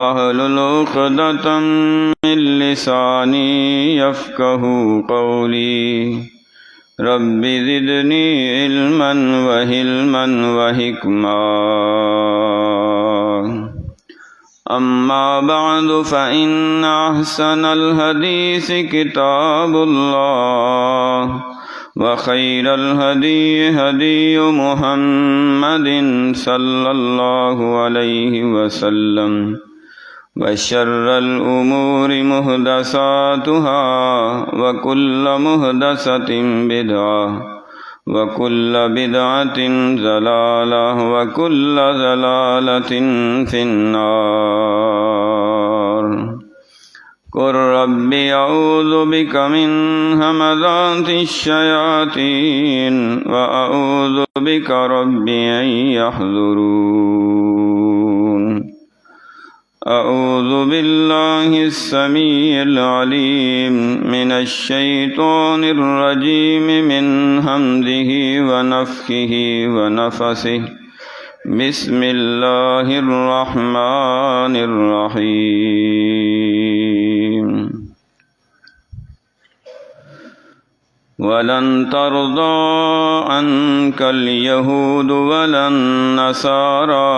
واحلل عقدة من لساني يفقهوا قولي رب زدني علما وحلما وحكمة. أما بعد فإن أحسن الحديث كتاب الله وخير الهدي هدي محمد صلى الله عليه وسلم وشر الأمور محدثاتها وكل محدثة بدعة وكل بدعة ضلالة وكل ضلالة في النار. قل رب أعوذ بك من همزات الشياطين وأعوذ بك رب أن يحضرون. أعوذ بالله السميع العليم من الشيطان الرجيم من همزه ونفخه ونفثه. بسم الله الرحمن الرحيم. ولن ترضى عنك اليهود ولا النصارى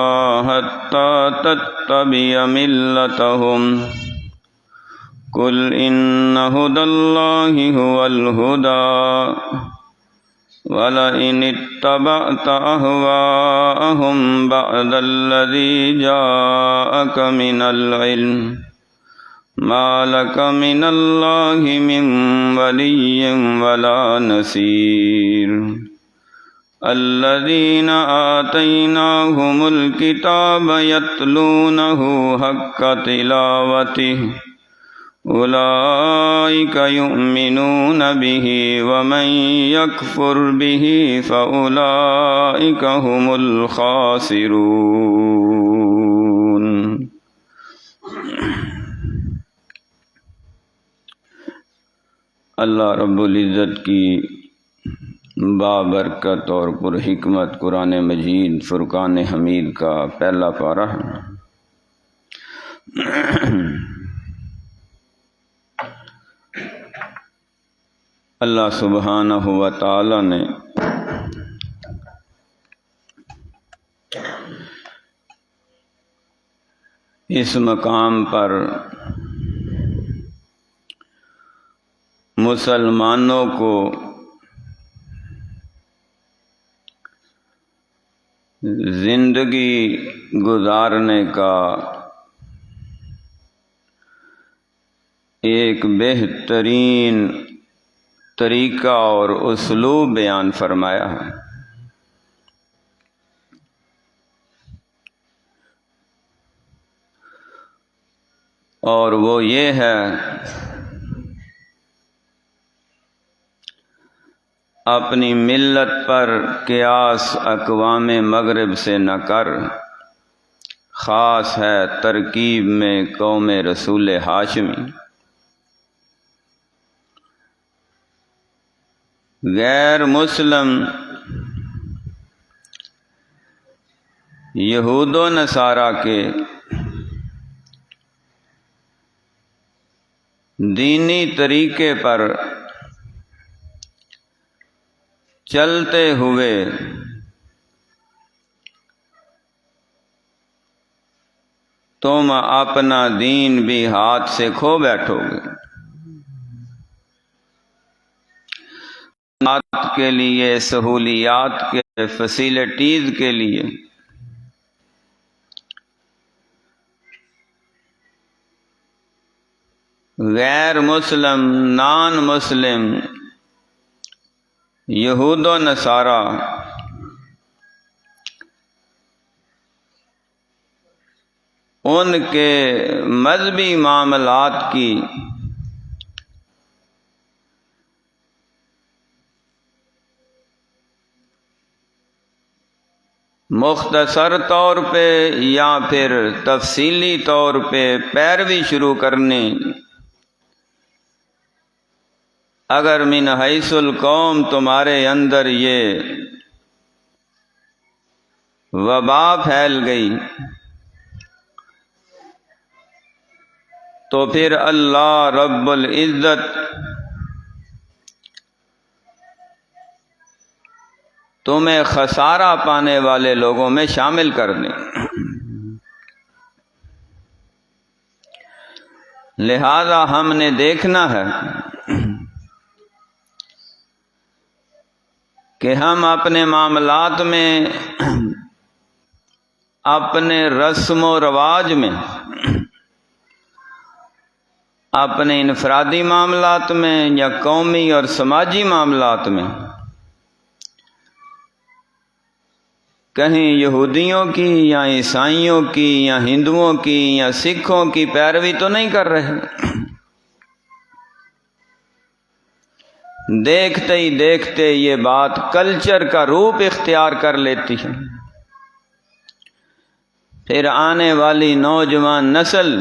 حتى تتبع ملتهم. قل إن هدى الله هو الهدى ولئن اتبعت أهواءهم بعد الذي جاءك من العلم ما لك من الله من ولي ولا نصير. الذين آتيناهم الكتاب يتلونه حق تلاوته أولئك يؤمنون به ومن يكفر به فأولئك هم الخاسرون. اللہ رب العزت کی بابرکت اور پر حکمت قرآن مجید فرقان حمید کا پہلا پارہ. اللہ سبحانہ و تعالی نے اس مقام پر مسلمانوں کو زندگی گزارنے کا ایک بہترین طریقہ اور اسلوب بیان فرمایا ہے. اور وہ یہ ہے اپنی ملت پر قیاس اقوام مغرب سے نہ کر، خاص ہے ترکیب میں قوم رسول ہاشمی. غیر مسلم یہود و نصارہ کے دینی طریقے پر چلتے ہوئے تم اپنا دین بھی ہاتھ سے کھو بیٹھو گے. کے لیے، سہولیات کے، فیسلٹیز کے لیے غیر مسلم، نان مسلم یہود و نصارہ ان کے مذہبی معاملات کی مختصر طور پہ یا پھر تفصیلی طور پہ پیروی شروع کرنی اگر من حیث القوم تمہارے اندر یہ وبا پھیل گئی تو پھر اللہ رب العزت تمہیں خسارہ پانے والے لوگوں میں شامل کر دیں۔ لہذا ہم نے دیکھنا ہے کہ ہم اپنے معاملات میں، اپنے رسم و رواج میں، اپنے انفرادی معاملات میں یا قومی اور سماجی معاملات میں کہیں یہودیوں کی یا عیسائیوں کی یا ہندوؤں کی یا سکھوں کی پیروی تو نہیں کر رہے۔ دیکھتے ہی دیکھتے یہ بات کلچر کا روپ اختیار کر لیتی ہے۔ پھر آنے والی نوجوان نسل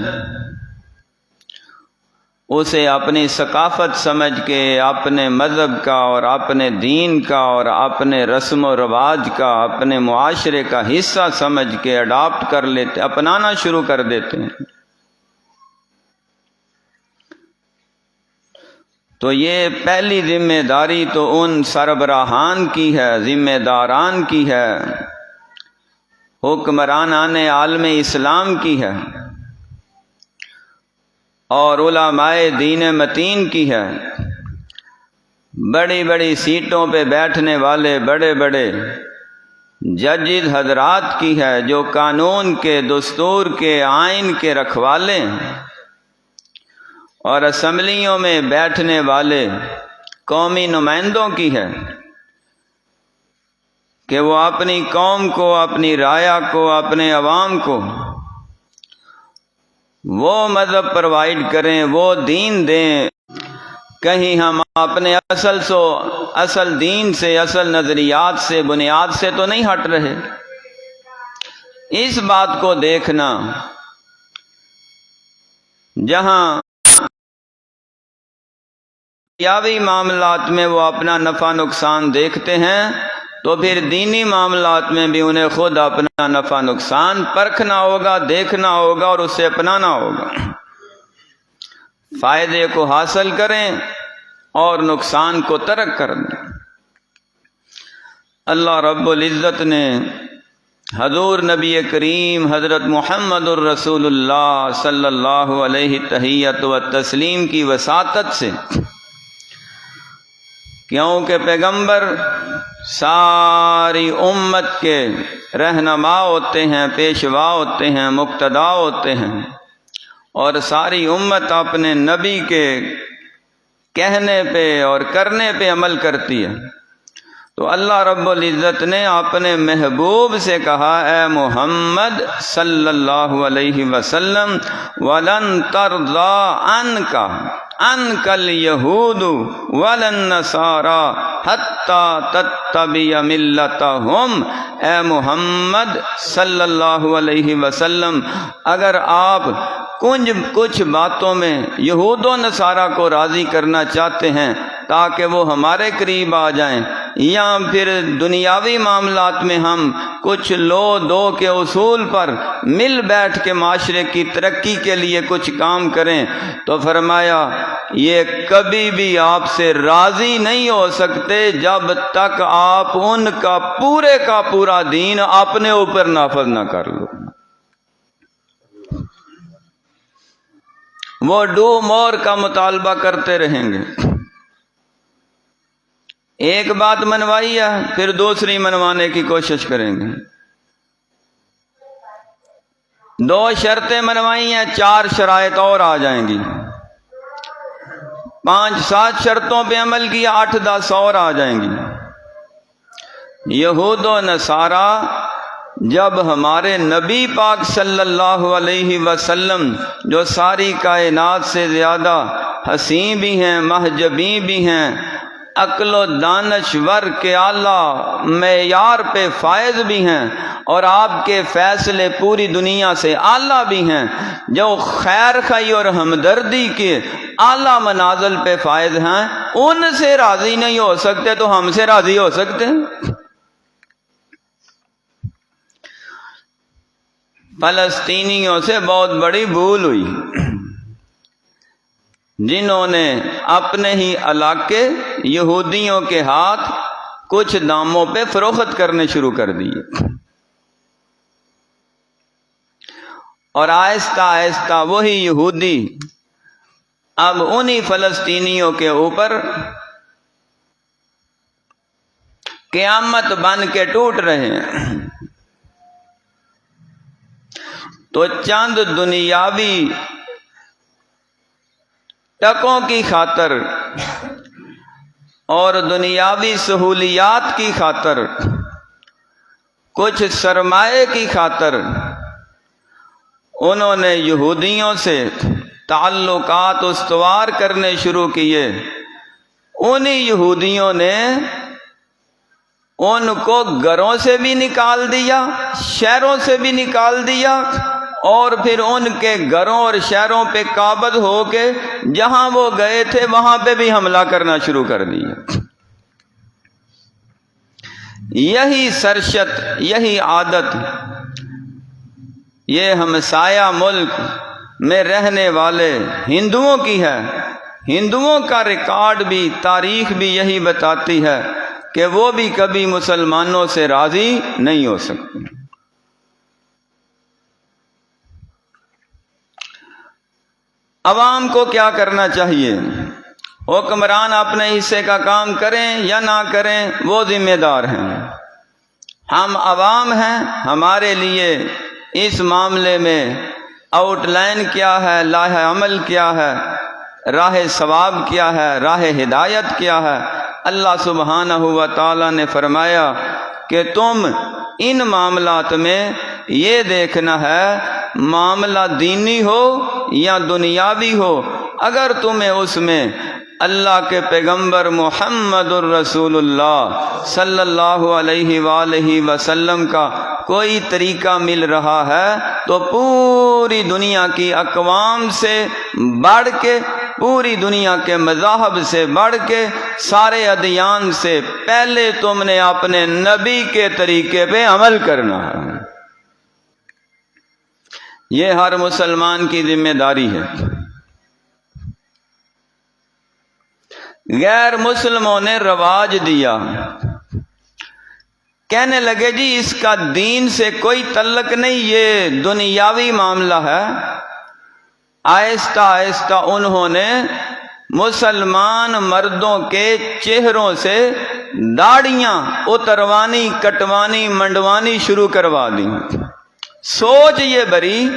اسے اپنی ثقافت سمجھ کے، اپنے مذہب کا اور اپنے دین کا اور اپنے رسم و رواج کا، اپنے معاشرے کا حصہ سمجھ کے اڈاپٹ کر لیتے، اپنانا شروع کر دیتے ہیں۔ تو یہ پہلی ذمہ داری تو ان سربراہان کی ہے، ذمہ داران کی ہے، حکمرانان عالم اسلام کی ہے اور علماء دین متین کی ہے، بڑی بڑی سیٹوں پہ بیٹھنے والے بڑے بڑے ججز حضرات کی ہے، جو قانون کے، دستور کے، آئین کے رکھوالے ہیں، اور اسمبلیوں میں بیٹھنے والے قومی نمائندوں کی ہے کہ وہ اپنی قوم کو، اپنی رعایا کو، اپنے عوام کو وہ مذہب پرووائڈ کریں، وہ دین دیں۔ کہیں ہم اپنے اصل دین سے، اصل نظریات سے، بنیاد سے تو نہیں ہٹ رہے۔ اس بات کو دیکھنا، جہاں دنیاوی معاملات میں وہ اپنا نفع نقصان دیکھتے ہیں، تو پھر دینی معاملات میں بھی انہیں خود اپنا نفع نقصان پرکھنا ہوگا، دیکھنا ہوگا اور اسے اپنانا ہوگا۔ فائدے کو حاصل کریں اور نقصان کو ترک کر دیں۔ اللہ رب العزت نے حضور نبی کریم حضرت محمد الرسول اللہ صلی اللہ علیہ تحیۃ و تسلیم کی وساطت سے، کیونکہ پیغمبر ساری امت کے رہنما ہوتے ہیں، پیشوا ہوتے ہیں، مقتدا ہوتے ہیں، اور ساری امت اپنے نبی کے کہنے پہ اور کرنے پہ عمل کرتی ہے۔ تو اللہ رب العزت نے اپنے محبوب سے کہا، اے محمد صلی اللہ علیہ وسلم، وَلَن تَرْضَىٰ عَنْكَ الْيَهُودُ وَلَا النَّصَارَىٰ حَتَّىٰ تَتَّبِعَ مِلَّتَهُمْ۔ اے محمد صلی اللہ علیہ وسلم، اگر آپ کچھ باتوں میں یہود و نصارہ کو راضی کرنا چاہتے ہیں تاکہ وہ ہمارے قریب آ جائیں، یا پھر دنیاوی معاملات میں ہم کچھ لو دو کے اصول پر مل بیٹھ کے معاشرے کی ترقی کے لیے کچھ کام کریں، تو فرمایا یہ کبھی بھی آپ سے راضی نہیں ہو سکتے جب تک آپ ان کا پورا دین اپنے اوپر نافذ نہ کر لو۔ وہ ڈو مور کا مطالبہ کرتے رہیں گے۔ ایک بات منوائی ہے، پھر دوسری منوانے کی کوشش کریں گے۔ 2 شرطیں منوائی ہیں، 4 شرائط اور آ جائیں گی۔ 5-7 شرطوں پہ عمل کیا، 8-10 اور آ جائیں گی۔ یہود و نصارہ جب ہمارے نبی پاک صلی اللہ علیہ وسلم، جو ساری کائنات سے زیادہ حسین بھی ہیں، محجبی بھی ہیں، عقل و دانشور کے اعلیٰ معیار پہ فائز بھی ہیں، اور آپ کے فیصلے پوری دنیا سے اعلیٰ بھی ہیں، جو خیر خواہی اور ہمدردی کے اعلیٰ منازل پہ فائز ہیں، ان سے راضی نہیں ہو سکتے تو ہم سے راضی ہو سکتے ہیں؟ فلسطینیوں سے بہت بڑی بھول ہوئی۔ جنہوں نے اپنے ہی علاقے یہودیوں کے ہاتھ کچھ داموں پہ فروخت کرنے شروع کر دیے، اور آہستہ آہستہ وہی یہودی اب انہی فلسطینیوں کے اوپر قیامت بن کے ٹوٹ رہے ہیں۔ تو چند دنیاوی ٹکوں کی خاطر اور دنیاوی سہولیات کی خاطر، کچھ سرمایے کی خاطر انہوں نے یہودیوں سے تعلقات استوار کرنے شروع کیے۔ انہی یہودیوں نے ان کو گھروں سے بھی نکال دیا، شہروں سے بھی نکال دیا، اور پھر ان کے گھروں اور شہروں پہ قابض ہو کے جہاں وہ گئے تھے وہاں پہ بھی حملہ کرنا شروع کر دیا۔ یہی سرشت، یہی عادت یہ ہمسایہ ملک میں رہنے والے ہندوؤں کی ہے۔ ہندوؤں کا ریکارڈ بھی، تاریخ بھی یہی بتاتی ہے کہ وہ بھی کبھی مسلمانوں سے راضی نہیں ہو سکتے۔ عوام کو کیا کرنا چاہیے؟ حکمران اپنے حصے کا کام کریں یا نہ کریں، وہ ذمہ دار ہیں۔ ہم عوام ہیں، ہمارے لیے اس معاملے میں آؤٹ لائن کیا ہے، لائحہ عمل کیا ہے، راہ ثواب کیا ہے، راہ ہدایت کیا ہے۔ اللہ سبحانہ و تعالی نے فرمایا کہ تم ان معاملات میں یہ دیکھنا ہے، معاملہ دینی ہو یا دنیاوی ہو، اگر تمہیں اس میں اللہ کے پیغمبر محمد الرسول اللہ صلی اللہ علیہ وآلہ وسلم کا کوئی طریقہ مل رہا ہے تو پوری دنیا کی اقوام سے بڑھ کے، پوری دنیا کے مذاہب سے بڑھ کے، سارے ادیان سے پہلے تم نے اپنے نبی کے طریقے پہ عمل کرنا ہے۔ یہ ہر مسلمان کی ذمہ داری ہے۔ غیر مسلموں نے رواج دیا، کہنے لگے جی اس کا دین سے کوئی تعلق نہیں، یہ دنیاوی معاملہ ہے۔ آہستہ آہستہ انہوں نے مسلمان مردوں کے چہروں سے داڑیاں اتروانی، کٹوانی، منڈوانی شروع کروا دی۔ سوچ یہ بری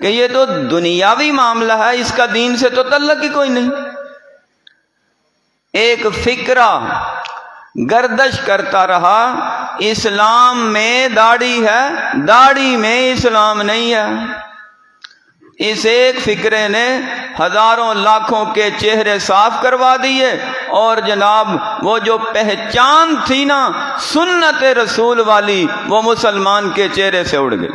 کہ یہ تو دنیاوی معاملہ ہے، اس کا دین سے تو تعلق ہی کوئی نہیں۔ ایک فکرہ گردش کرتا رہا، اسلام میں داڑھی ہے، داڑھی میں اسلام نہیں ہے۔ اس ایک فکرے نے ہزاروں لاکھوں کے چہرے صاف کروا دیے، اور جناب وہ جو پہچان تھی نا سنت رسول والی، وہ مسلمان کے چہرے سے اڑ گئی۔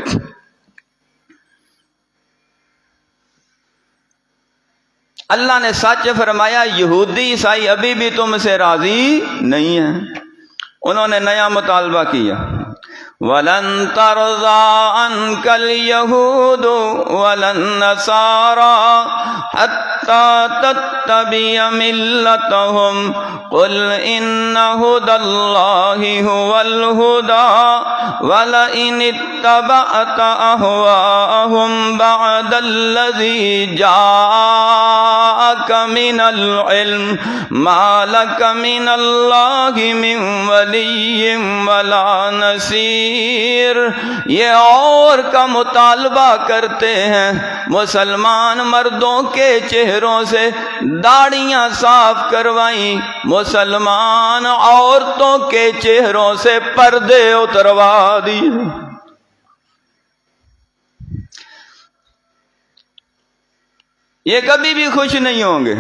اللہ نے سچ فرمایا، یہودی عیسائی ابھی بھی تم سے راضی نہیں ہیں۔ انہوں نے نیا مطالبہ کیا، وَلَن تَرْضَىٰ عَنْكَ الْيَهُودُ وَلَا النَّصَارَىٰ حَتَّىٰ تَتَّبِعَ مِلَّتَهُمْ قُلْ إِنَّ هُدَى اللَّهِ هُوَ الْهُدَىٰ وَلَئِنِ اتَّبَعْتَ أَهْوَاءَهُمْ بَعْدَ الَّذِي جَاءَكَ مِنَ الْعِلْمِ مَا لَكَ مِنَ اللَّهِ مِن وَلِيٍّ وَلَا نَصِيرٍ۔ یہ اور کا مطالبہ کرتے ہیں، مسلمان مردوں کے چہروں سے داڑیاں صاف کروائیں، مسلمان عورتوں کے چہروں سے پردے اتروا دیے۔ یہ کبھی بھی خوش نہیں ہوں گے۔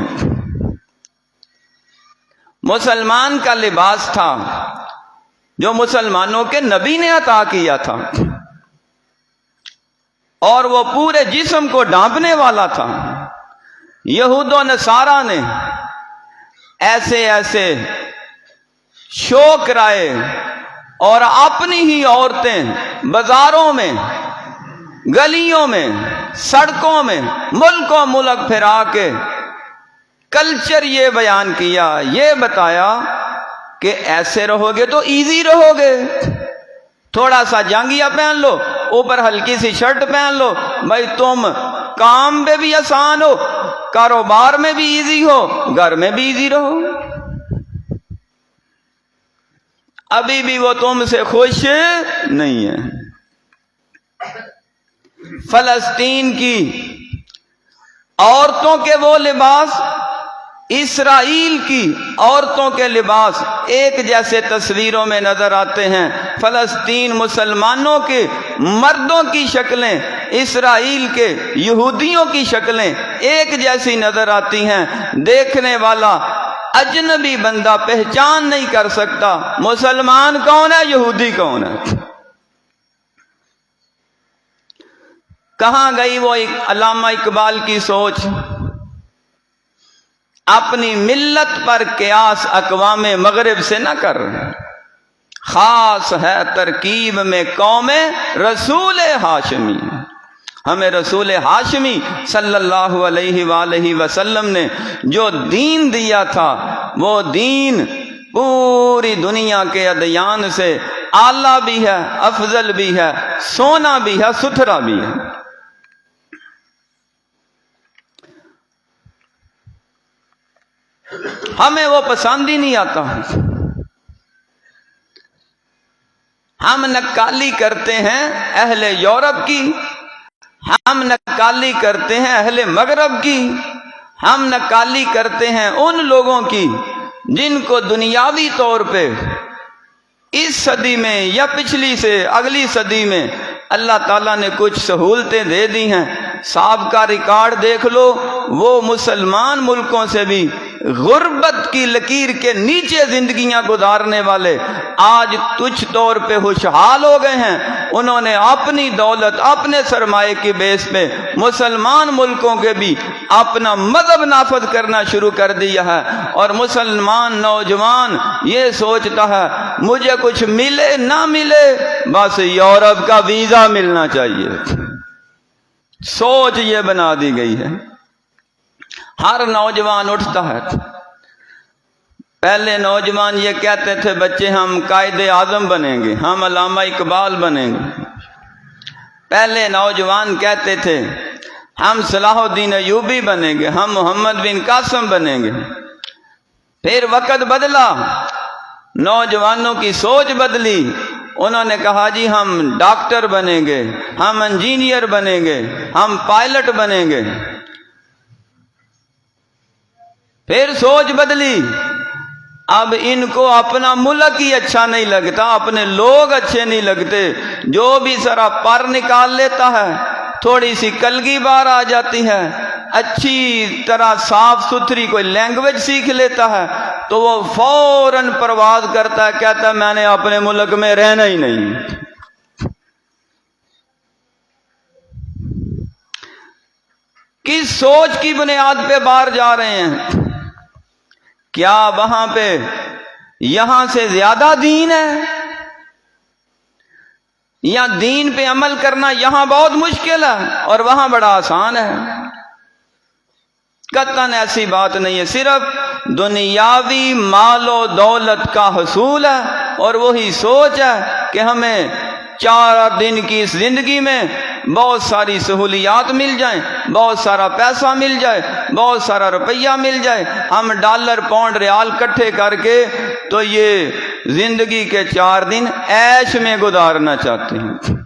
مسلمان کا لباس تھا جو مسلمانوں کے نبی نے عطا کیا تھا، اور وہ پورے جسم کو ڈھانپنے والا تھا۔ یہود و نصارہ نے ایسے ایسے شوق کرائے اور اپنی ہی عورتیں بازاروں میں، گلیوں میں، سڑکوں میں، ملک و ملک پھرا کے کلچر یہ بیان کیا، یہ بتایا کہ ایسے رہو گے تو ایزی رہو گے، تھوڑا سا جانگیا پہن لو، اوپر ہلکی سی شرٹ پہن لو، بھائی تم کام میں بھی آسان ہو، کاروبار میں بھی ایزی ہو، گھر میں بھی ایزی رہو۔ ابھی بھی وہ تم سے خوش نہیں ہے۔ فلسطین کی عورتوں کے وہ لباس، اسرائیل کی عورتوں کے لباس ایک جیسے تصویروں میں نظر آتے ہیں۔ فلسطین مسلمانوں کے مردوں کی شکلیں اسرائیل کے یہودیوں کی شکلیں ایک جیسی نظر آتی ہیں۔ دیکھنے والا اجنبی بندہ پہچان نہیں کر سکتا مسلمان کون ہے، یہودی کون ہے۔ کہاں گئی وہ علامہ اقبال کی سوچ؟ اپنی ملت پر قیاس اقوام مغرب سے نہ کر، خاص ہے ترکیب میں قوم رسول ہاشمی۔ ہمیں رسول ہاشمی صلی اللہ علیہ وآلہ وسلم نے جو دین دیا تھا، وہ دین پوری دنیا کے ادیان سے اعلیٰ بھی ہے، افضل بھی ہے، سونا بھی ہے، ستھرا بھی ہے۔ ہمیں وہ پسند ہی نہیں آتا۔ ہم نکالی کرتے ہیں اہل یورپ کی، ہم نکالی کرتے ہیں اہل مغرب کی، ہم نکالی کرتے ہیں ان لوگوں کی جن کو دنیاوی طور پہ اس صدی میں یا پچھلی سے اگلی صدی میں اللہ تعالیٰ نے کچھ سہولتیں دے دی ہیں۔ سابقہ ریکارڈ دیکھ لو، وہ مسلمان ملکوں سے بھی غربت کی لکیر کے نیچے زندگیاں گزارنے والے آج تچھ طور پہ خوشحال ہو گئے ہیں۔ انہوں نے اپنی دولت، اپنے سرمایے کی بیس پہ مسلمان ملکوں کے بھی اپنا مذہب نافذ کرنا شروع کر دیا ہے، اور مسلمان نوجوان یہ سوچتا ہے مجھے کچھ ملے نہ ملے بس یورپ کا ویزا ملنا چاہیے۔ سوچ یہ بنا دی گئی ہے۔ ہر نوجوان اٹھتا ہے، پہلے نوجوان یہ کہتے تھے بچے ہم قائد اعظم بنیں گے، ہم علامہ اقبال بنیں گے۔ پہلے نوجوان کہتے تھے ہم صلاح الدین ایوبی بنیں گے، ہم محمد بن قاسم بنیں گے۔ پھر وقت بدلا، نوجوانوں کی سوچ بدلی، انہوں نے کہا جی ہم ڈاکٹر بنیں گے، ہم انجینئر بنیں گے، ہم پائلٹ بنیں گے۔ پھر سوچ بدلی، اب ان کو اپنا ملک ہی اچھا نہیں لگتا، اپنے لوگ اچھے نہیں لگتے، جو بھی ذرا پر نکال لیتا ہے، تھوڑی سی کلگی بار آ جاتی ہے، اچھی طرح صاف ستھری کوئی لینگویج سیکھ لیتا ہے تو وہ فوراً پرواز کرتا ہے، کہتا ہے میں نے اپنے ملک میں رہنا ہی نہیں۔ کس سوچ کی بنیاد پہ باہر جا رہے ہیں؟ کیا وہاں پہ یہاں سے زیادہ دین ہے؟ یا دین پہ عمل کرنا یہاں بہت مشکل ہے اور وہاں بڑا آسان ہے؟ قطعاً ایسی بات نہیں ہے، صرف دنیاوی مال و دولت کا حصول ہے، اور وہی سوچ ہے کہ ہمیں 4 دن کی اس زندگی میں بہت ساری سہولیات مل جائیں، بہت سارا پیسہ مل جائے، بہت سارا روپیہ مل جائے، ہم ڈالر پاؤنڈ ریال کٹھے کر کے تو یہ زندگی کے 4 دن عیش میں گزارنا چاہتے ہیں۔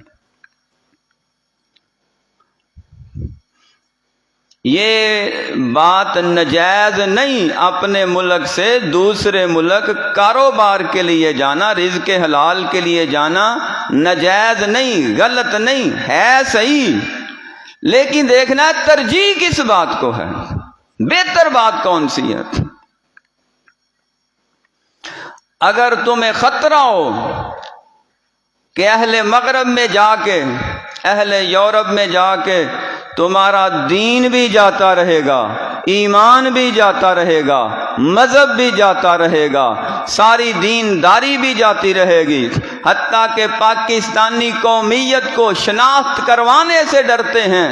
یہ بات نجائز نہیں، اپنے ملک سے دوسرے ملک کاروبار کے لیے جانا، رزق حلال کے لیے جانا نجائز نہیں، غلط نہیں ہے، صحیح، لیکن دیکھنا ترجیح کس بات کو ہے، بہتر بات کون سی ہے۔ اگر تمہیں خطرہ ہو کہ اہل مغرب میں جا کے، اہل یورپ میں جا کے تمہارا دین بھی جاتا رہے گا، ایمان بھی جاتا رہے گا، مذہب بھی جاتا رہے گا، ساری دینداری بھی جاتی رہے گی، حتیٰ کہ پاکستانی قومیت کو شناخت کروانے سے ڈرتے ہیں،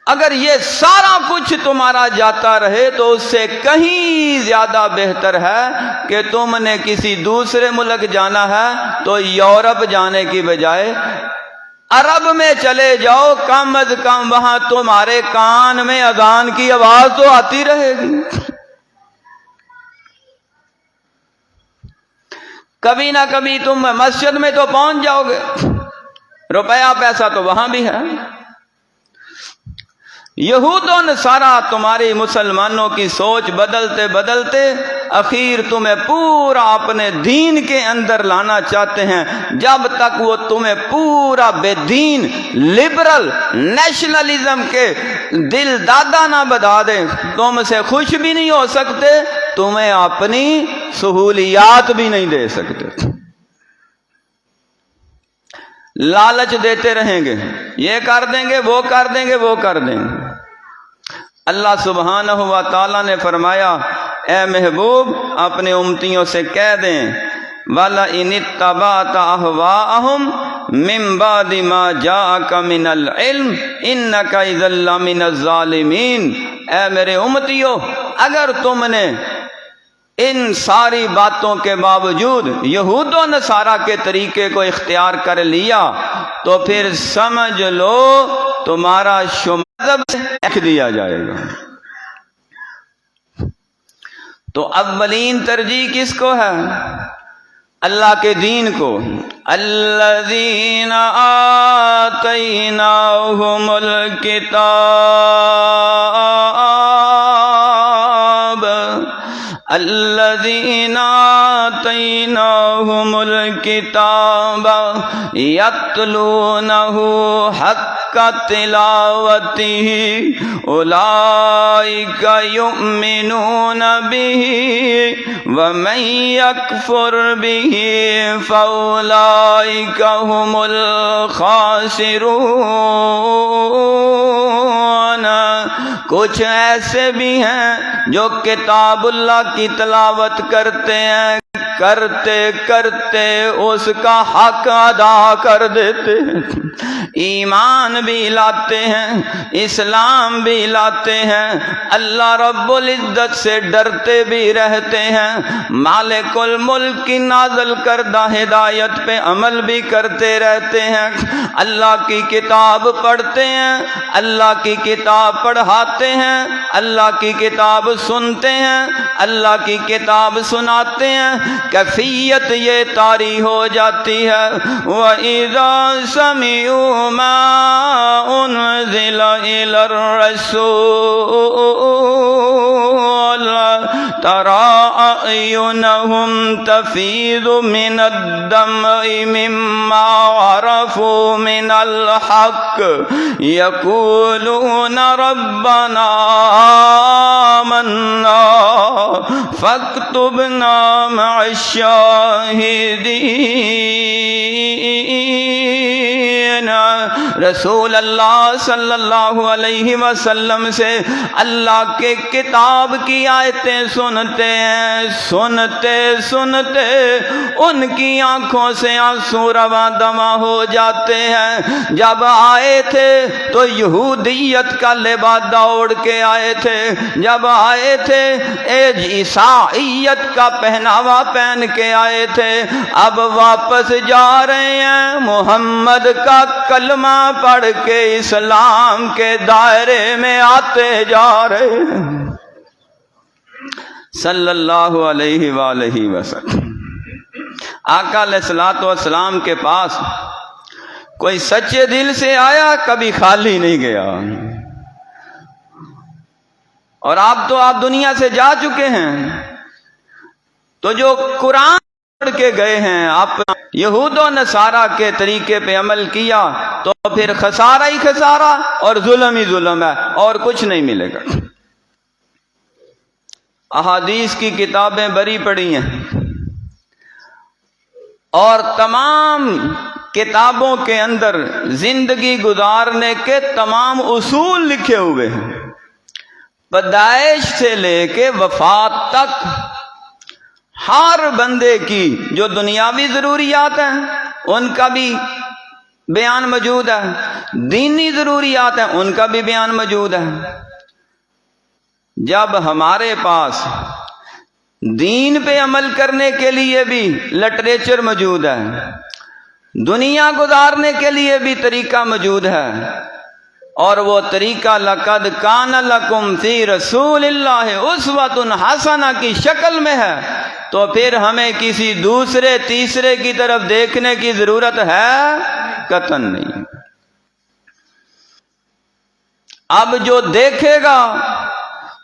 اگر یہ سارا کچھ تمہارا جاتا رہے تو اس سے کہیں زیادہ بہتر ہے کہ تم نے کسی دوسرے ملک جانا ہے تو یورپ جانے کی بجائے عرب میں چلے جاؤ، کم از کم وہاں تمہارے کان میں اذان کی آواز تو آتی رہے گی۔ کبھی نہ کبھی تم مسجد میں تو پہنچ جاؤ گے، روپیہ پیسہ تو وہاں بھی ہے۔ یہود و نصارہ تمہاری مسلمانوں کی سوچ بدلتے بدلتے اخیر تمہیں پورا اپنے دین کے اندر لانا چاہتے ہیں۔ جب تک وہ تمہیں پورا بے دین لبرل نیشنلزم کے دل دادا نہ بتا دیں، تم سے خوش بھی نہیں ہو سکتے، تمہیں اپنی سہولیات بھی نہیں دے سکتے۔ لالچ دیتے رہیں گے، یہ کر دیں گے، وہ کر دیں گے، وہ کر دیں گے۔ اللہ سبحانہ و تعالیٰ نے فرمایا، اے محبوب اپنے امتیوں سے کہہ دیں وَلَئِنِ اتَّبَعْتَ أَهْوَاءَهُمْ مِن بَعْدِ مَا جَاءَكَ مِنَ الْعِلْمِ إِنَّكَ إِذًا لَّمِنَ الظَّالِمِينَ۔ اے میرے امتیوں، اگر تم نے ان ساری باتوں کے باوجود یہود و نصارہ کے طریقے کو اختیار کر لیا تو پھر سمجھ لو تمہارا شمار رکھ دیا جائے گا۔ تو اولین ترجیح کس کو ہے؟ اللہ کے دین کو۔ الذین آتیناہم الکتاب الذین آتیناہم الکتاب یتلونہ حق تلاوتہ اولئک یؤمنون بہ ومن یکفر بہ فاولئک هم الخاسرون۔ کچھ ایسے بھی ہیں جو کتاب اللہ کی تلاوت کرتے ہیں، کرتے کرتے اس کا حق ادا کر دیتے ہیں، ایمان بھی لاتے ہیں، اسلام بھی لاتے ہیں، اللہ رب العزت سے ڈرتے بھی رہتے ہیں، مالک الملک کی نازل کردہ ہدایت پہ عمل بھی کرتے رہتے ہیں، اللہ کی کتاب پڑھتے ہیں، اللہ کی کتاب پڑھاتے ہیں، اللہ کی کتاب سنتے ہیں، اللہ کی کتاب سناتے ہیں، کیفیت یہ طاری ہو جاتی ہے وَإِذَا سَمِعُوا مَا أُنزِلَ إِلَى الرَّسُولِ تَرَىٰ أَعْيُنَهُمْ تَفِيضُ مِنَ الدَّمْعِ مِمَّا عَرَفُوا مِنَ الْحَقِّ يَقُولُونَ رَبَّنَا آمَنَّا فَاكْتُبْنَا مَعَ الشاہدین۔ رسول اللہ صلی اللہ علیہ وسلم سے اللہ کے کتاب کی آیتیں سنتے ہیں، سنتے سنتے ان کی آنکھوں سے آنسو رواں دواں ہو جاتے ہیں۔ جب آئے تھے تو یہودیت کا لباس اوڑھ کے آئے تھے، جب آئے تھے عیسائیت کا پہناوا پہن کے آئے تھے، اب واپس جا رہے ہیں محمد کا کلمہ پڑھ کے اسلام کے دائرے میں آتے جا رہے ہیں صلی اللہ علیہ وآلہ وسلم۔ آقا علیہ الصلوۃ والسلام کے پاس کوئی سچے دل سے آیا، کبھی خالی نہیں گیا۔ اور آپ دنیا سے جا چکے ہیں، تو جو قرآن پڑھ کے گئے ہیں، اپنا یہود و نصارہ کے طریقے پہ عمل کیا، تو پھر خسارہ ہی خسارہ اور ظلم ہی ظلم ہے، اور کچھ نہیں ملے گا۔ احادیث کی کتابیں بری پڑی ہیں، اور تمام کتابوں کے اندر زندگی گزارنے کے تمام اصول لکھے ہوئے ہیں، پیدائش سے لے کے وفات تک ہر بندے کی جو دنیاوی ضروریات ہیں ان کا بھی بیان موجود ہے، دینی ضروریات ہیں ان کا بھی بیان موجود ہے۔ جب ہمارے پاس دین پہ عمل کرنے کے لیے بھی لٹریچر موجود ہے، دنیا گزارنے کے لیے بھی طریقہ موجود ہے، اور وہ طریقہ لقد کان لکم فی رسول اللہ اسوۃ حسنہ کی شکل میں ہے، تو پھر ہمیں کسی دوسرے تیسرے کی طرف دیکھنے کی ضرورت ہے قطعاً نہیں۔ اب جو دیکھے گا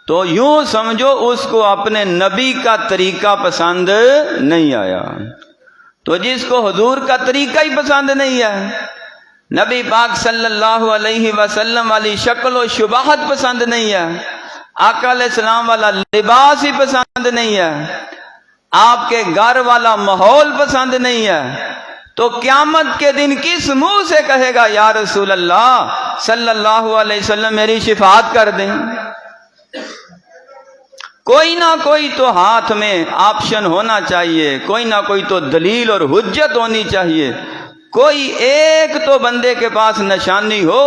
تو یوں سمجھو اس کو اپنے نبی کا طریقہ پسند نہیں آیا، تو جس کو حضور کا طریقہ ہی پسند نہیں ہے، نبی پاک صلی اللہ علیہ وسلم والی شکل و شباہت پسند نہیں ہے، آقا علیہ السلام والا لباس ہی پسند نہیں ہے، آپ کے گھر والا ماحول پسند نہیں ہے، تو قیامت کے دن کس منہ سے کہے گا یا رسول اللہ صلی اللہ علیہ وسلم میری شفاعت کر دیں؟ کوئی نہ کوئی تو ہاتھ میں آپشن ہونا چاہیے، کوئی نہ کوئی تو دلیل اور حجت ہونی چاہیے، کوئی ایک تو بندے کے پاس نشانی ہو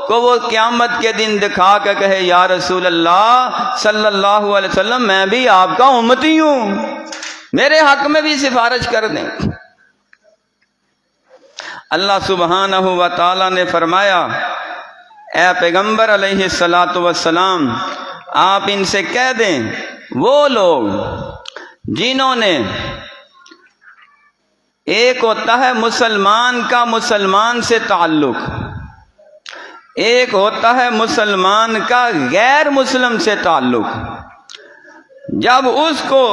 کہ وہ قیامت کے دن دکھا کے کہے یا رسول اللہ صلی اللہ علیہ وسلم میں بھی آپ کا امتی ہوں، میرے حق میں بھی سفارش کر دیں۔ اللہ سبحانہ و تعالی نے فرمایا اے پیغمبر علیہ الصلاۃ والسلام آپ ان سے کہہ دیں وہ لوگ جنہوں نے، ایک ہوتا ہے مسلمان کا مسلمان سے تعلق، ایک ہوتا ہے مسلمان کا غیر مسلم سے تعلق، جب اس کو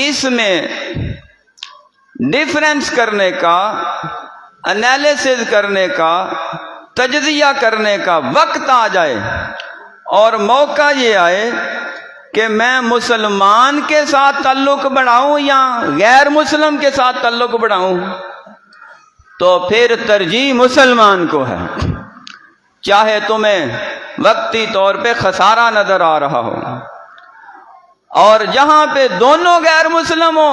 اس میں ڈیفرنس کرنے کا، انالیسز کرنے کا، تجزیہ کرنے کا وقت آ جائے اور موقع یہ آئے کہ میں مسلمان کے ساتھ تعلق بڑھاؤں یا غیر مسلم کے ساتھ تعلق بڑھاؤں، تو پھر ترجیح مسلمان کو ہے، چاہے تمہیں وقتی طور پہ خسارہ نظر آ رہا ہو، اور جہاں پہ دونوں غیر مسلم ہو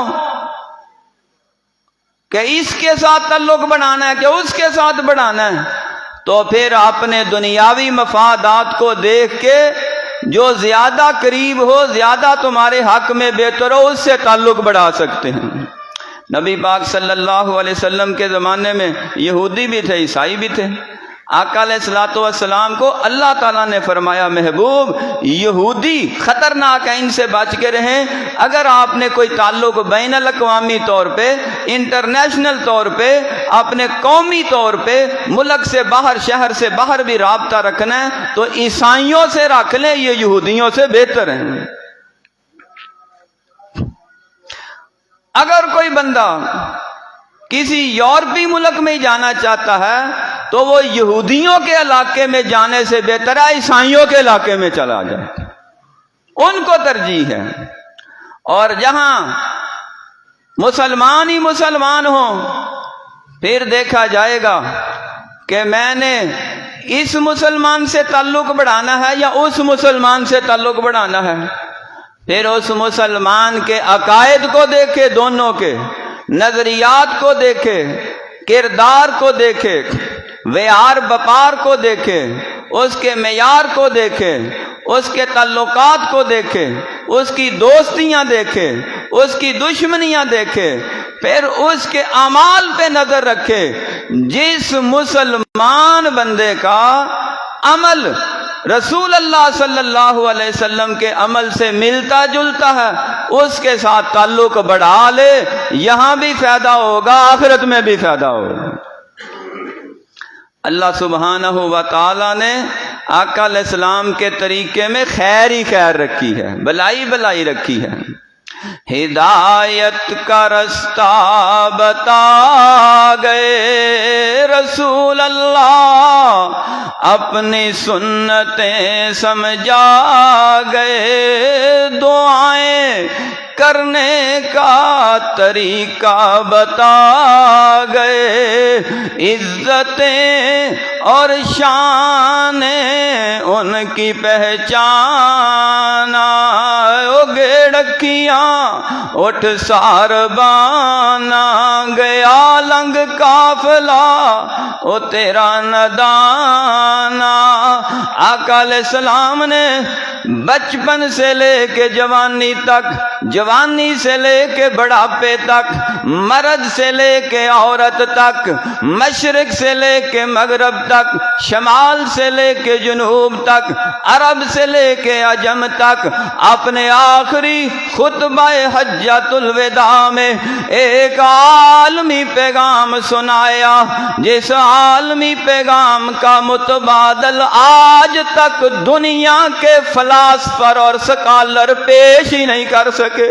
کہ اس کے ساتھ تعلق بڑھانا ہے کہ اس کے ساتھ بڑھانا ہے، تو پھر اپنے دنیاوی مفادات کو دیکھ کے جو زیادہ قریب ہو، زیادہ تمہارے حق میں بہتر ہو، اس سے تعلق بڑھا سکتے ہیں۔ نبی پاک صلی اللہ علیہ وسلم کے زمانے میں یہودی بھی تھے، عیسائی بھی تھے، آقا علیہ الصلوۃ والسلام کو اللہ تعالیٰ نے فرمایا محبوب یہودی خطرناک ہے، ان سے بچ کے رہیں، اگر آپ نے کوئی تعلق بین الاقوامی طور پہ، انٹرنیشنل طور پہ، اپنے قومی طور پہ، ملک سے باہر، شہر سے باہر بھی رابطہ رکھنا ہے تو عیسائیوں سے رکھ لیں، یہ یہودیوں سے بہتر ہیں۔ اگر کوئی بندہ کسی یورپی ملک میں جانا چاہتا ہے تو وہ یہودیوں کے علاقے میں جانے سے بہتر ہے عیسائیوں کے علاقے میں چلا جائے، ان کو ترجیح ہے۔ اور جہاں مسلمان ہی مسلمان ہوں، پھر دیکھا جائے گا کہ میں نے اس مسلمان سے تعلق بڑھانا ہے یا اس مسلمان سے تعلق بڑھانا ہے، پھر اس مسلمان کے عقائد کو دیکھے، دونوں کے نظریات کو دیکھے، کردار کو دیکھے، ویار بپار کو دیکھے، اس کے معیار کو دیکھے، اس کے تعلقات کو دیکھے، اس کی دوستیاں دیکھے، اس کی دشمنیاں دیکھے، پھر اس کے اعمال پہ نظر رکھے۔ جس مسلمان بندے کا عمل رسول اللہ صلی اللہ علیہ وسلم کے عمل سے ملتا جلتا ہے اس کے ساتھ تعلق بڑھا لے، یہاں بھی فائدہ ہوگا، آخرت میں بھی فائدہ ہوگا۔ اللہ سبحانہ و تعالی نے آقا علیہ السلام کے طریقے میں خیر ہی خیر رکھی ہے، بلائی بلائی رکھی ہے۔ ہدایت کا رستہ بتا گئے رسول اللہ، اپنی سنتیں سمجھا گئے، دعائیں کرنے کا طریقہ بتا گئے، عزتیں اور شانیں ان کی پہچان رکھیاں اٹھ ساربانا گیا لنگ قافلہ او تیرا ندانا۔ آقا علیہ السلام نے بچپن سے لے کے جوانی تک، جوانی سے لے کے بڑھاپے تک، مرد سے لے کے عورت تک، مشرق سے لے کے مغرب تک، شمال سے لے کے جنوب تک، عرب سے لے کے عجم تک، اپنے آخری خطبہ حجۃ الوداع میں ایک عالمی پیغام سنایا، جس عالمی پیغام کا متبادل آج تک دنیا کے فلاسفر اور سکالر پیش ہی نہیں کر سکے۔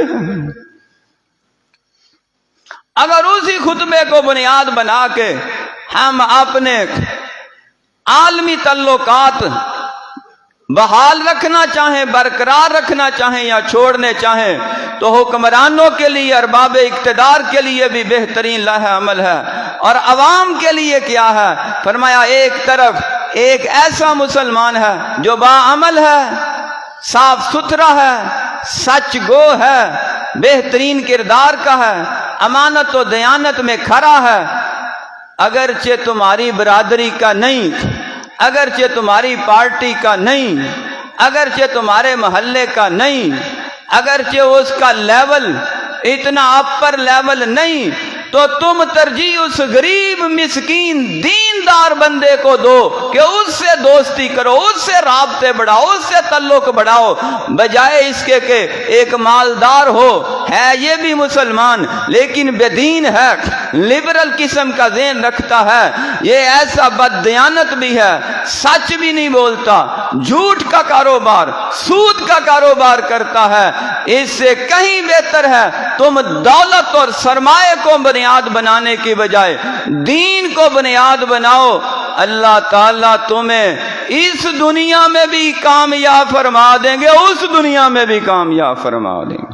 اگر اسی خطبے کو بنیاد بنا کے ہم اپنے عالمی تعلقات بحال رکھنا چاہیں، برقرار رکھنا چاہیں یا چھوڑنے چاہیں، تو حکمرانوں کے لیے، ارباب اقتدار کے لیے بھی بہترین لائحہ عمل ہے، اور عوام کے لیے کیا ہے؟ فرمایا ایک طرف ایک ایسا مسلمان ہے جو باعمل ہے، صاف ستھرا ہے، سچ گو ہے، بہترین کردار کا ہے، امانت و دیانت میں کھرا ہے، اگرچہ تمہاری برادری کا نہیں، اگرچہ تمہاری پارٹی کا نہیں، اگرچہ تمہارے محلے کا نہیں، اگرچہ اس کا لیول اتنا اپر لیول نہیں، تو تم ترجیح اس غریب مسکین دیندار بندے کو دو کہ اس سے دوستی کرو، اس سے رابطے بڑھاؤ، اس سے تعلق بڑھاؤ، بجائے اس کے کہ ایک مالدار ہو، ہے یہ بھی مسلمان لیکن بے دین ہے، لبرل قسم کا ذہن رکھتا ہے، یہ ایسا بد دیانت بھی ہے، سچ بھی نہیں بولتا، جھوٹ کا کاروبار، سود کا کاروبار کرتا ہے، اس سے کہیں بہتر ہے تم دولت اور سرمایہ کو بنیاد بنانے کی بجائے دین کو بنیاد بناؤ۔ اللہ تعالیٰ تمہیں اس دنیا میں بھی کامیاب فرما دیں گے، اس دنیا میں بھی کامیاب فرما دیں گے۔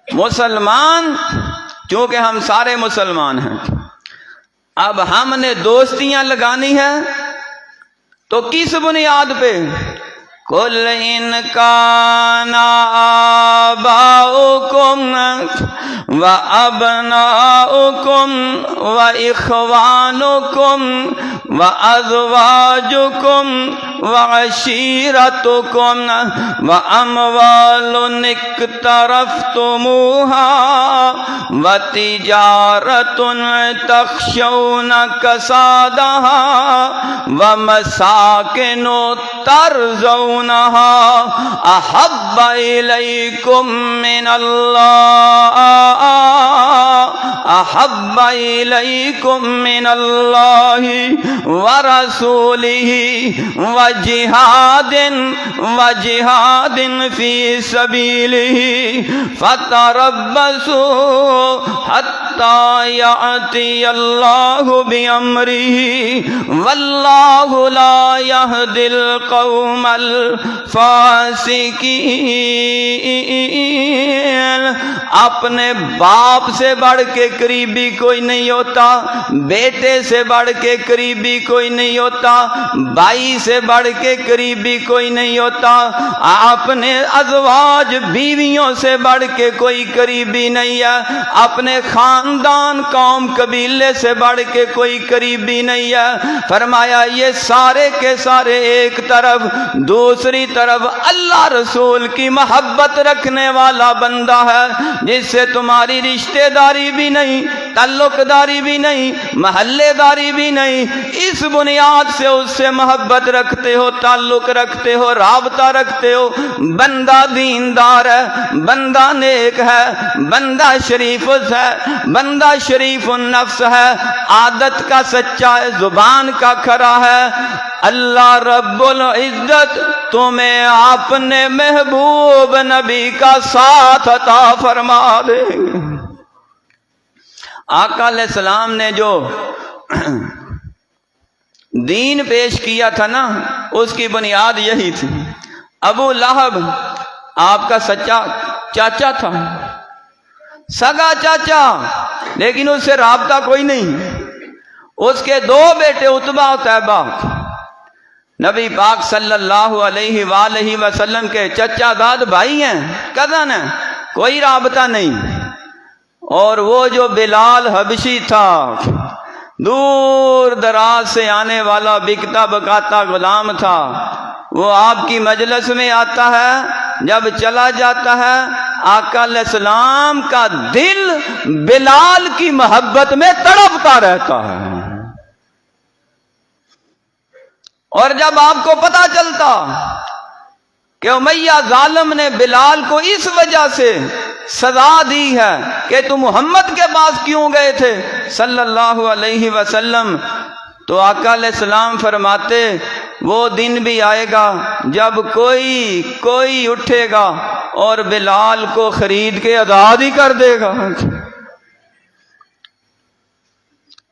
مسلمان، چونکہ ہم سارے مسلمان ہیں، اب ہم نے دوستیاں لگانی ہیں تو کس بنیاد پہ؟ قُلْ إِنْ كَانَ آبَاؤُكُمْ وَأَبْنَاؤُكُمْ وَإِخْوَانُكُمْ وَأَزْوَاجُكُمْ وَعَشِيرَتُكُمْ وَأَمْوَالٌ اقْتَرَفْتُمُوهَا وَتِجَارَةٌ تَخْشَوْنَ كَسَادَهَا وَمَسَاكِنُ تَرْضَوْنَهَا أَحَبَّ إِلَيْكُمْ مِنَ اللَّهِ وَرَسُولِهِ وَجِهَادٍ فِي سَبِيلِهِ فَتَرَبَّصُوا حَتَّى يَأْتِيَ اللَّهُ بِأَمْرِهِ وَاللَّهُ لَا يَهْدِي الْقَوْمَ الْفَاسِقِينَ۔ اپنے باپ سے بڑھ کے قریبی کوئی نہیں ہوتا، بیٹے سے بڑھ کے قریبی کوئی نہیں ہوتا، بھائی سے بڑھ کے قریبی کوئی نہیں ہوتا، اپنے ازواج بیویوں سے بڑھ کے کوئی قریبی نہیں ہے، اپنے خاندان قوم قبیلے سے بڑھ کے کوئی قریبی نہیں ہے۔ فرمایا یہ سارے کے سارے ایک طرف، دوسری طرف اللہ رسول کی محبت رکھنے والا بندہ ہے، جس سے تمہاری رشتہ داری بھی نہیں، تعلق داری بھی نہیں، محلے داری بھی نہیں، اس بنیاد سے اس سے محبت رکھتے ہو، تعلق رکھتے ہو، رابطہ رکھتے ہو، بندہ دیندار ہے، بندہ نیک ہے، بندہ شریف ہے، بندہ شریف النفس ہے، عادت کا سچا ہے، زبان کا کھرا ہے، اللہ رب العزت تمہیں اپنے محبوب نبی کا ساتھ عطا فرما دے گے۔ آقا علیہ السلام نے جو دین پیش کیا تھا نا، اس کی بنیاد یہی تھی۔ ابو لہب آپ کا سچا چاچا تھا، سگا چاچا، لیکن اس سے رابطہ کوئی نہیں۔ اس کے دو بیٹے عتبہ و طیبہ، نبی پاک صلی اللہ علیہ وآلہ وسلم کے چچا داد بھائی ہیں، کزن ہیں، کوئی رابطہ نہیں۔ اور وہ جو بلال حبشی تھا، دور دراز سے آنے والا بکتا بکاتا غلام تھا، وہ آپ کی مجلس میں آتا ہے، جب چلا جاتا ہے آقا علیہ السلام کا دل بلال کی محبت میں تڑپتا رہتا ہے۔ اور جب آپ کو پتا چلتا کہ امیہ ظالم نے بلال کو اس وجہ سے سزا دی ہے کہ تم محمد کے پاس کیوں گئے تھے صلی اللہ علیہ وسلم، تو آقا علیہ السلام فرماتے وہ دن بھی آئے گا جب کوئی اٹھے گا اور بلال کو خرید کے آزاد ہی کر دے گا۔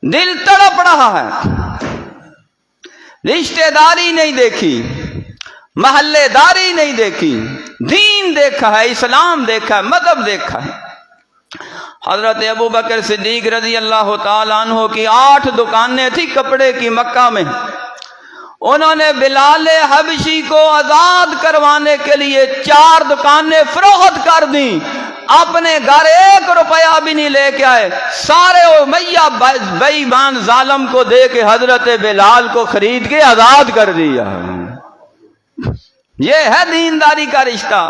دل تڑپ رہا ہے، رشتہ داری نہیں دیکھی، محلے داری نہیں دیکھی، دین دیکھا ہے، اسلام دیکھا ہے، مذہب دیکھا ہے۔ حضرت ابو بکر صدیق رضی اللہ تعالیٰ عنہ کی 8 دکانیں تھی کپڑے کی مکہ میں، انہوں نے بلال حبشی کو آزاد کروانے کے لیے 4 دکانیں فروخت کر دیں، اپنے گھر 1 روپیہ بھی نہیں لے کے آئے، سارے امیہ بے ایمان ظالم کو دے کے حضرت بلال کو خرید کے آزاد کر دیا۔ یہ ہے دینداری کا رشتہ۔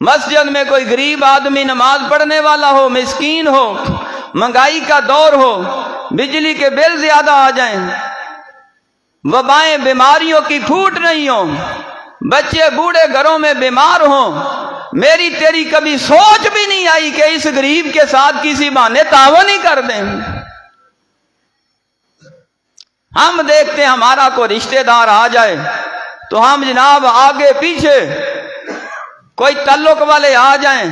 مسجد میں کوئی غریب آدمی نماز پڑھنے والا ہو، مسکین ہو، مہنگائی کا دور ہو، بجلی کے بل زیادہ آ جائیں، وبائیں بیماریوں کی پھوٹ نہیں ہو، بچے بوڑھے گھروں میں بیمار ہوں، میری تیری کبھی سوچ بھی نہیں آئی کہ اس غریب کے ساتھ کسی بہانے تعاون ہی کر دیں۔ ہم دیکھتے ہیں ہمارا کوئی رشتہ دار آ جائے تو ہم جناب آگے پیچھے، کوئی تعلق والے آ جائیں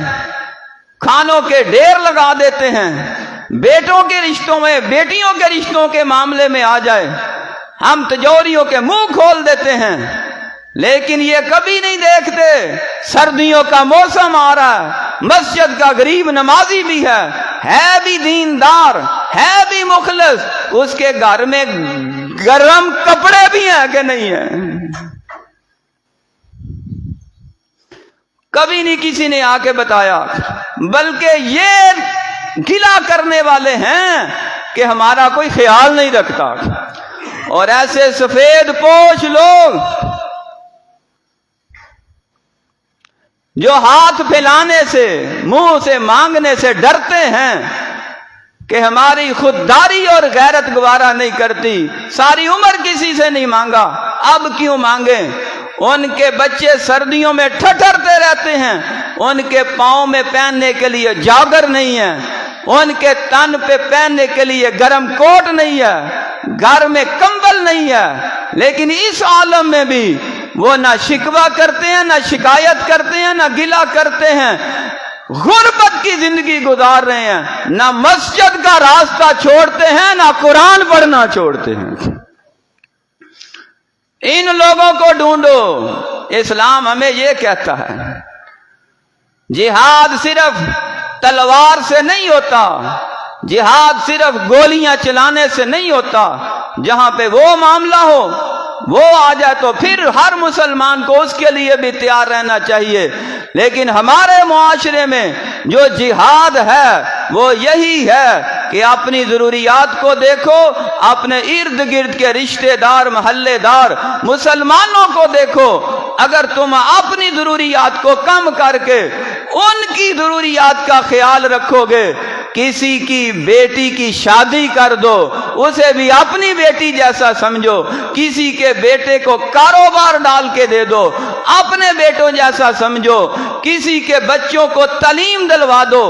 کھانوں کے ڈھیر لگا دیتے ہیں، بیٹوں کے رشتوں میں، بیٹیوں کے رشتوں کے معاملے میں آ جائے ہم تجوریوں کے منہ کھول دیتے ہیں، لیکن یہ کبھی نہیں دیکھتے سردیوں کا موسم آ رہا ہے، مسجد کا غریب نمازی بھی ہے بھی دیندار، ہے بھی مخلص، اس کے گھر میں گرم کپڑے بھی ہیں کہ نہیں ہیں؟ کبھی نہیں کسی نے آ کے بتایا، بلکہ یہ گلہ کرنے والے ہیں کہ ہمارا کوئی خیال نہیں رکھتا۔ اور ایسے سفید پوش لوگ جو ہاتھ پھیلانے سے، منہ سے مانگنے سے ڈرتے ہیں کہ ہماری خودداری اور غیرت گوارا نہیں کرتی، ساری عمر کسی سے نہیں مانگا، اب کیوں مانگیں؟ ان کے بچے سردیوں میں ٹھٹھرتے رہتے ہیں، ان کے پاؤں میں پہننے کے لیے جاگر نہیں ہے، ان کے تن پہ پہننے کے لیے گرم کوٹ نہیں ہے، گھر میں کمبل نہیں ہے، لیکن اس عالم میں بھی وہ نہ شکوہ کرتے ہیں، نہ شکایت کرتے ہیں، نہ گلہ کرتے ہیں، غربت کی زندگی گزار رہے ہیں، نہ مسجد کا راستہ چھوڑتے ہیں، نہ قرآن پڑھنا چھوڑتے ہیں۔ ان لوگوں کو ڈھونڈو۔ اسلام ہمیں یہ کہتا ہے جہاد صرف تلوار سے نہیں ہوتا، جہاد صرف گولیاں چلانے سے نہیں ہوتا، جہاں پہ وہ معاملہ ہو وہ آ جائے تو پھر ہر مسلمان کو اس کے لیے بھی تیار رہنا چاہیے، لیکن ہمارے معاشرے میں جو جہاد ہے وہ یہی ہے کہ اپنی ضروریات کو دیکھو، اپنے ارد گرد کے رشتہ دار، محلے دار مسلمانوں کو دیکھو، اگر تم اپنی ضروریات کو کم کر کے ان کی ضروریات کا خیال رکھو گے، کسی کی بیٹی کی شادی کر دو، اسے بھی اپنی بیٹی جیسا سمجھو، کسی کے بیٹے کو کاروبار ڈال کے دے دو، اپنے بیٹوں جیسا سمجھو، کسی کے بچوں کو تعلیم دلوا دو،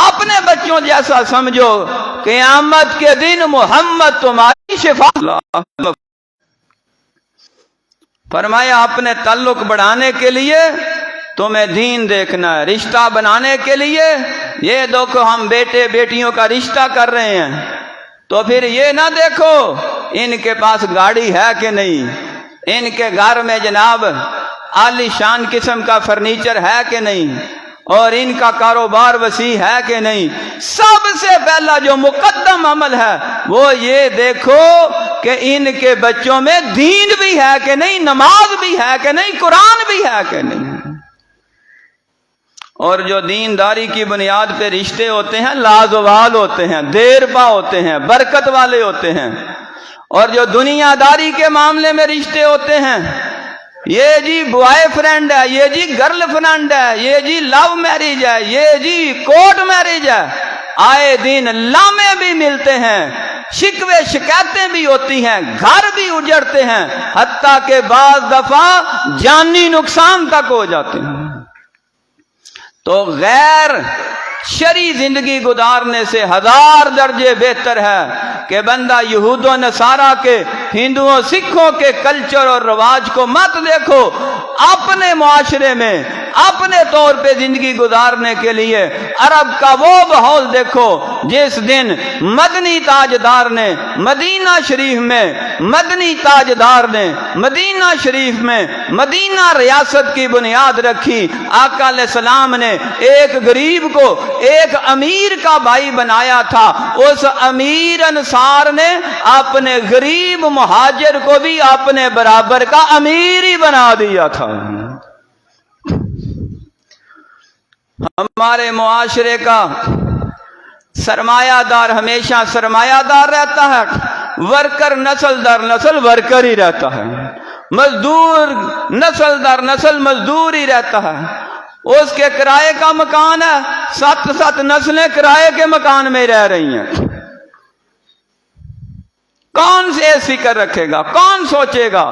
اپنے بچوں جیسا سمجھو، قیامت کے دن محمد تمہاری شفاعت۔ فرمایا اپنے تعلق بڑھانے کے لیے تمہیں دین دیکھنا ہے، رشتہ بنانے کے لیے یہ دیکھو ہم بیٹے بیٹیوں کا رشتہ کر رہے ہیں تو پھر یہ نہ دیکھو ان کے پاس گاڑی ہے کہ نہیں، ان کے گھر میں جناب عالی شان قسم کا فرنیچر ہے کہ نہیں، اور ان کا کاروبار وسیع ہے کہ نہیں؟ سب سے پہلا جو مقدم عمل ہے وہ یہ دیکھو کہ ان کے بچوں میں دین بھی ہے کہ نہیں، نماز بھی ہے کہ نہیں، قرآن بھی ہے کہ نہیں۔ اور جو دینداری کی بنیاد پہ رشتے ہوتے ہیں لازوال ہوتے ہیں، دیر پا ہوتے ہیں، برکت والے ہوتے ہیں۔ اور جو دنیا داری کے معاملے میں رشتے ہوتے ہیں، یہ جی بوائے فرینڈ ہے، یہ جی گرل فرینڈ ہے، یہ جی لو میرج ہے، یہ جی کورٹ میرج ہے، آئے دن لامے بھی ملتے ہیں، شکوے شکایتیں بھی ہوتی ہیں، گھر بھی اجڑتے ہیں، حتیٰ کہ بعض دفعہ جانی نقصان تک ہو جاتے ہیں۔ تو غیر شرعی زندگی گزارنے سے 1000 درجے بہتر ہے کہ بندہ یہود و نصارہ کے، ہندوؤں سکھوں کے کلچر اور رواج کو مت دیکھو، اپنے معاشرے میں اپنے طور پہ زندگی گزارنے کے لیے عرب کا وہ ماحول دیکھو جس دن مدنی تاجدار نے مدینہ شریف میں، مدنی تاجدار نے مدینہ شریف میں مدینہ ریاست کی بنیاد رکھی، آقا علیہ السلام نے ایک غریب کو ایک امیر کا بھائی بنایا تھا، اس امیر انصار نے اپنے غریب مہاجر کو بھی اپنے برابر کا امیر ہی بنا دیا تھا۔ ہمارے معاشرے کا سرمایہ دار ہمیشہ سرمایہ دار رہتا ہے، ورکر نسل در نسل ورکر ہی رہتا ہے، مزدور نسل در نسل مزدور ہی رہتا ہے۔ اس کے کرائے کا مکان ہے، 7 نسلیں کرائے کے مکان میں رہ رہی ہیں۔ کون سے فکر رکھے گا، کون سوچے گا؟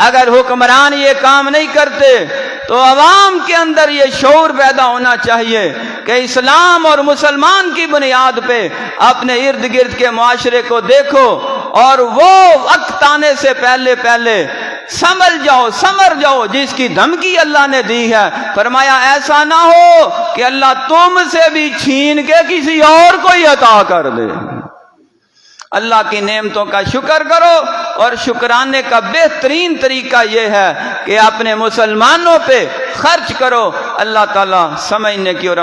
اگر حکمران یہ کام نہیں کرتے تو عوام کے اندر یہ شعور پیدا ہونا چاہیے کہ اسلام اور مسلمان کی بنیاد پہ اپنے ارد گرد کے معاشرے کو دیکھو، اور وہ وقت آنے سے پہلے سمر جاؤ جس کی دھمکی اللہ نے دی ہے۔ فرمایا ایسا نہ ہو کہ اللہ تم سے بھی چھین کے کسی اور کو ہی عطا کر دے۔ اللہ کی نعمتوں کا شکر کرو، اور شکرانے کا بہترین طریقہ یہ ہے کہ اپنے مسلمانوں پہ خرچ کرو۔ اللہ تعالیٰ سمجھنے کی اور